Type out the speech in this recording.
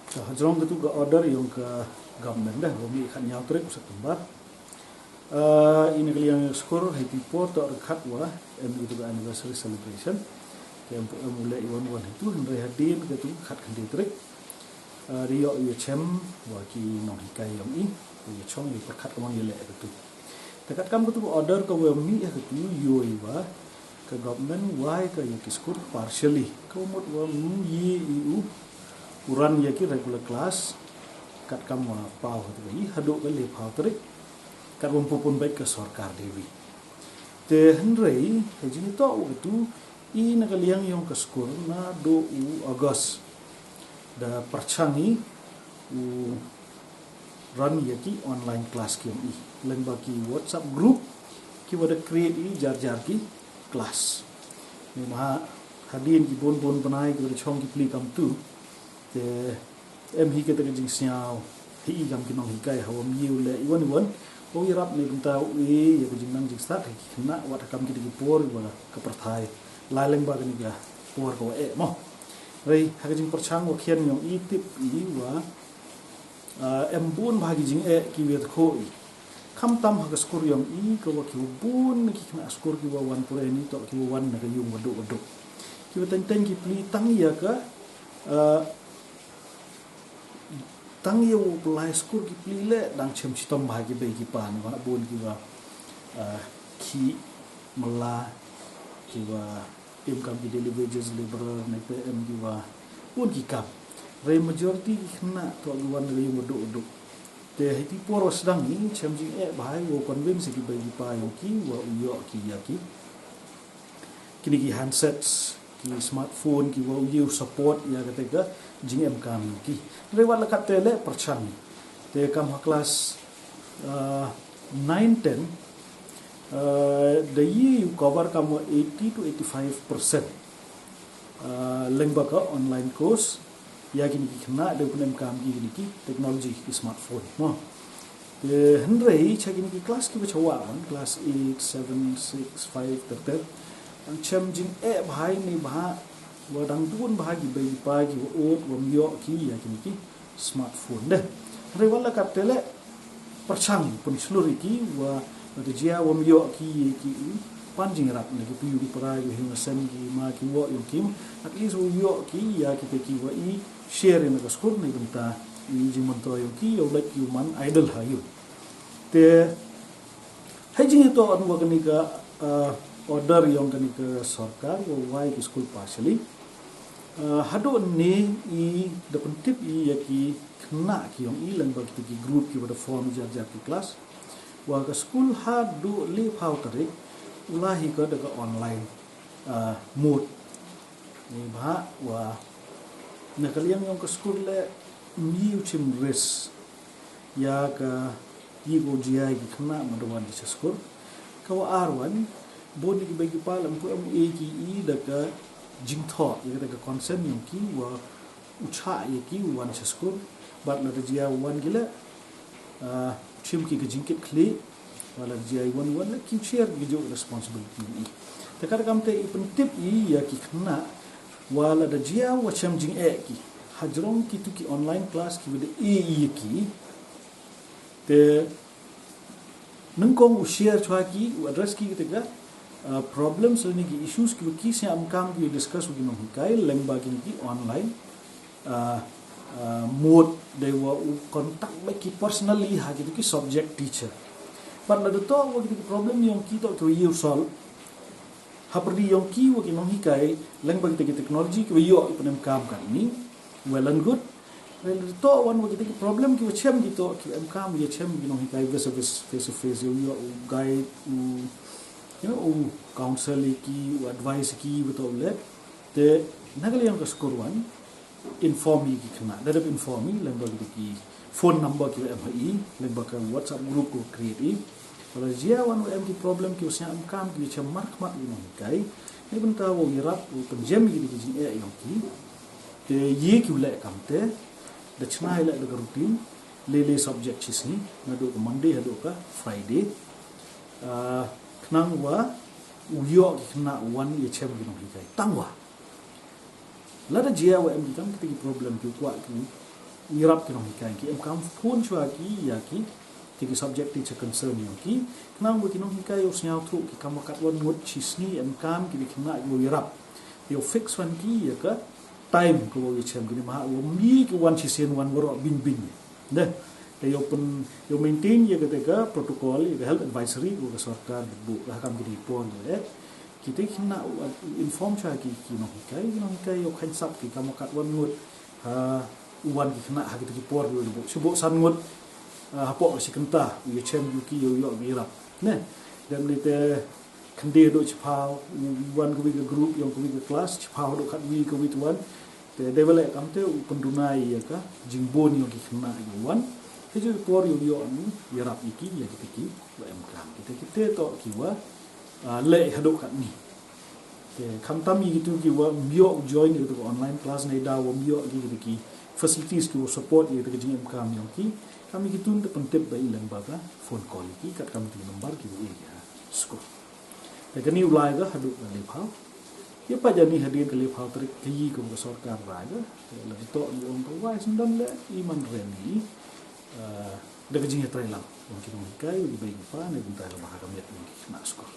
Hajrong itu ke order yang ke government dah, bumi ikan nyau terik usah tempat. Ini kali yang skur happy port atau rekat wah, itu ke anniversary celebration. Yang mulai iwan itu henry hadin ke tu kat kendi terik. Dia ia cem wah ki nong hikai yang ini, ia cong ia perkat kemang ia lek itu. Dekat kamu tu order ke bumi ya itu yoi wah ke government wah ke yang skur partially. Kau mut wah ye iu uran ya ki regular class kat kamu pau tu ini haduk ke le pau terik kat pun baik ke sarkar dewi te henry hejini to itu I nakaliang yung ke skur na do August da perchangi run ya ki online class ki I lang baki WhatsApp group ki wada create I jar ki class ni ma hadin ki bon panai ki wada chong ki pli kam tu te em hi ke ta jing siao hi gam ki nong hi kai hawam yiu le iwan o irap ni benta ya ku jing nang jing start hi na wat kam ki di por wala ka perthai laleng ba ni ga por ko mo rei ha jing perchang wa khian yong I tip I wa em bun ba gi jing ki wet ko I kham tam ha ka skur yong I ko wa ki bun ki na skur ki wa wan pore ni to ki wa wan na ga yung wadu ki wa ten ki pli tang ya ka tang ye wo plai skur ki plile dang chem chitom ba ki be ki pan wa bun ki wa ki mala ki wa tim kam ki daily wages liberal na pm ki wa bun ki kam re majority ki khna to wan re wodo te hiti poros dang ni chem jing ba wo convince ki be ki pa yo ki wa uyo ki ya ki kini ki handsets ki smartphone ki wa uyo support ya katega jing em kam ki rewat lekat tele perchan te kam kelas 9 10 the year you cover kamu 80 to 85% lengba ka online course ya gini kena de punem kam ki gini ki teknologi ki smartphone no te henry cha gini ki kelas ki bacawa kelas 8 7 6 5 ter ang chem jing bhai ni bha wadang dun bahagi bagi pagi ot wamyo ki ya ki smartphone deh rewala kaptele perchang pun seluruh ki wa de jia wamyo ki panjing rap ni ki piu di parai hi sen ki ma ki wo yo kim at is yo ki ya ki wa I share in the school ni benta I jing monto yo ki yo like human idol ha yo te hajing to an wa ni ka order yang kani ke sarkar wa ki school partially hado ni I dapat tip I ya ki kena ki yang I lang bagi ki group ki pada form jar ki kelas wa ka school hado li phau tarik ulahi ka daga online mode ni ba wa nakaliang yang ke school le mi uchim res ya ka I go jia ki kena madawan di school ka wa arwan boni ki bagi palam ko am ki I daga jing tho ya daga consent yang ki wa ucha ya ki wan school but la jia wan gila chim ki jing kit kli wala jia wan la ki share ki jo responsibility I takar kam te ipun tip I ya ki khna wala da jia wa cham jing ki hajrong ki tu ki online class ki with ki te nangkong share chwa ki address ki te problems ni ki issues ki se am kam ki discuss ki no kai leng ba ki online mode they were contact ba ki personally ha ki subject teacher but la to wa ki problem yang ki to you solve ha perdi yang ki wa ki no kai leng ba ki technology ki yo ipnem kam kan ni well and good well to one wa ki problem ki chem ki to ki am kam ye chem ki no kai face to face yo guide counsel ki advice ki betul le te nagal yang keskuruan inform ki kena dadap inform lembag ki phone number ki MHI lembag WhatsApp group ko create kalau jia wan ki problem ki usnya am kam ki chem mark ni kai ni benta wo irap penjem ki ki yang ki te ye ki le kam te the chna ile the routine le subject chisni nado ko Monday hado ka Friday nang wa uyo kena wan ye chem gi kai tangwa la da jia wa em kam ki problem ki kwa ki ngirap ki nong hikai ki em kam phun chua ki ya ki tiga subject teacher concern yo ki knang ki nong hikai yo snyau thu ki kam kat wan ngut chisni em kam ki kena yo ngirap yo fix wan ki ya ka time ko yo chem ki ma yo mi ki wan chisen wan woro bin bin ne yo pun yo maintain ya ka protocol ya health advisory ko ka sarkar bu hakam ki pon kita kena inform chua ki nong hikai yo khan sap ki kam kat wan ngut uwan ki kena hagi tu por yo sebut sangut hapok si kenta yo chem yuki yo girap ne dan lite kende do chpau uwan ko ke group yang ko ke kelas chpau do kat wi ko wi tuan te develop kam te pendunai ya ka jingbon yo ki kena yo wan te jo por yo ni girap iki ya ki lo em kam kita to kiwa le hadok kat ni kam tami gitu ki wa myo join itu online class nei da wa myo ki facilities ki support ye ke jing kam yang ki kami gitu untuk pentip bai lang baga phone call ki kat kami tu number ki ye ya skur te kani ulai ga hadu le phau ye pa jani hadir ke le phau ter ki ko sarkar ra ga le to ni ong ko wai sundan le iman reni de ke jing trai lang mungkin kai di bai pa ne bunta mahakam ya ni na skur